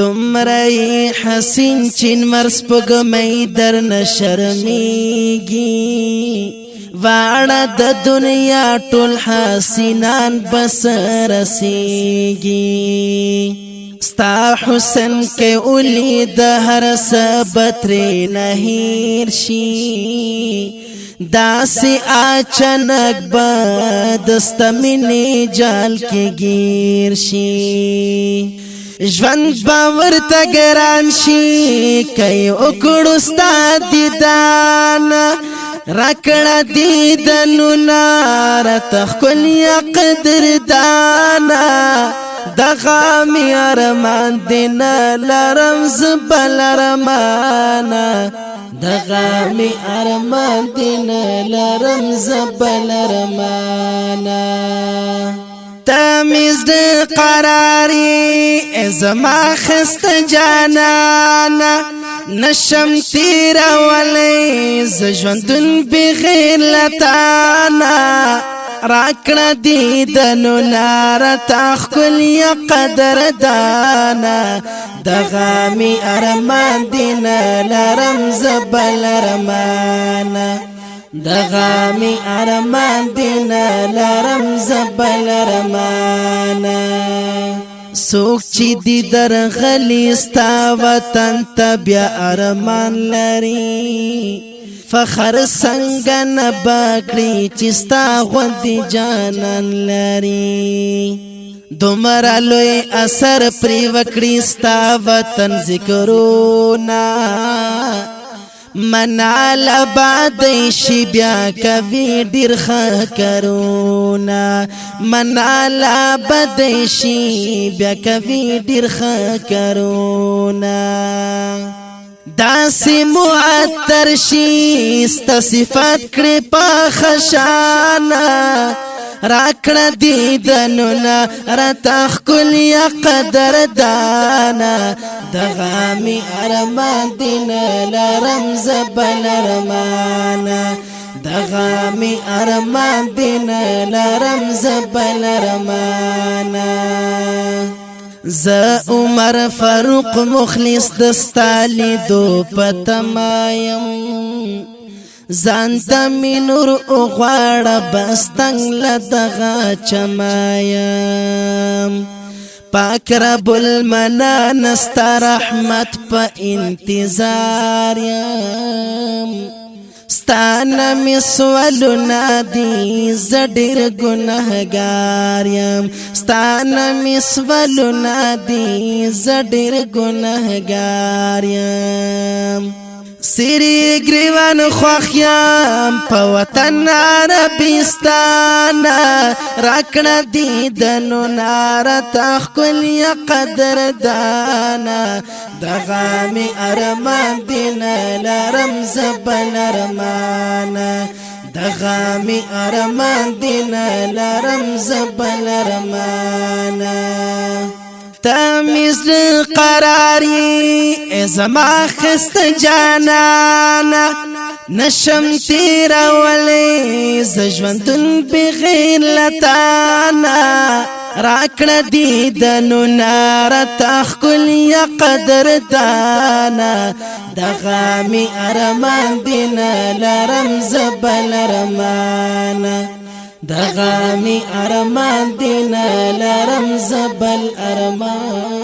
دمرئی حسین چین مرس پگمی در نشرمیگی واړه د دنیا ټول حسینان بس رسیږي ستا حسن کې اولی د هر سبتر نهیر شي داسې اچانک به دستمنې جال کې گیر شي ژوند باور ته ګران شي کوي وکړو ستا دیدان راکړه دیدنو نار تخکلی قدر دانا دغه می ارمان دینا لرم زبل ارمانا دغه می ارمان دینا لرم زبل ارمانا تمیز د قراری ازما خست جانانا نشم تیرا ولی زجوندن بغیر لتانا راکڑا دیدنو نارا تاخکل یا قدر دانا دغامی ارمان دینا لرم زبل ارمانا دغامی ارمان دینا لرم زبل ارمانا سوک چی دی در غلی ستا وطن تا بیا ارمان لری فخر سنگن باکڑی چی ستا غندی جانان لری دومره لوی اثر پری وکړي ستا وطن ذکرونا منال بادی شی بیا کوي ډیر ښه کرونا منال بادی شی بیا کوي ډیر ښه کرونا داسې معطر شي ستا صفات کړي په خشانا راکړه دیدنونه راته ښکلي قدر دانا دغامی ارمان دینا لرم زبل ارمانا دغامی ارمان دینا لرم زبل ارمانا ز عمر فاروق مخلص دستالی دو پتمایم زانتا می نور اغوار بستنگ لدغا چمایم پاک رب المنان استا رحمت پا انتظاریم ستانا می سوالونا دی زدیر گناہگاریم ستانا می سوالونا دی زدیر گناہگاریم سری گریوان خوخیم پا وطن عربستانا راکڑا دیدنو نارا تاخکلی قدر دانا دغامی ارمان دینا لرم زبل ارمانا دغامی ارمان دینا لرم زبل ارمانا تمیز قراری ازما خست جانانا نشم تیرا ولی زجوندن بغیر لتانا راکڑا دیدنو نارا تاخکل یا قدر دانا دغامی ارمان دینا لرم زبل ارمانا دغامی ارمان دینا لرم زبل ارمان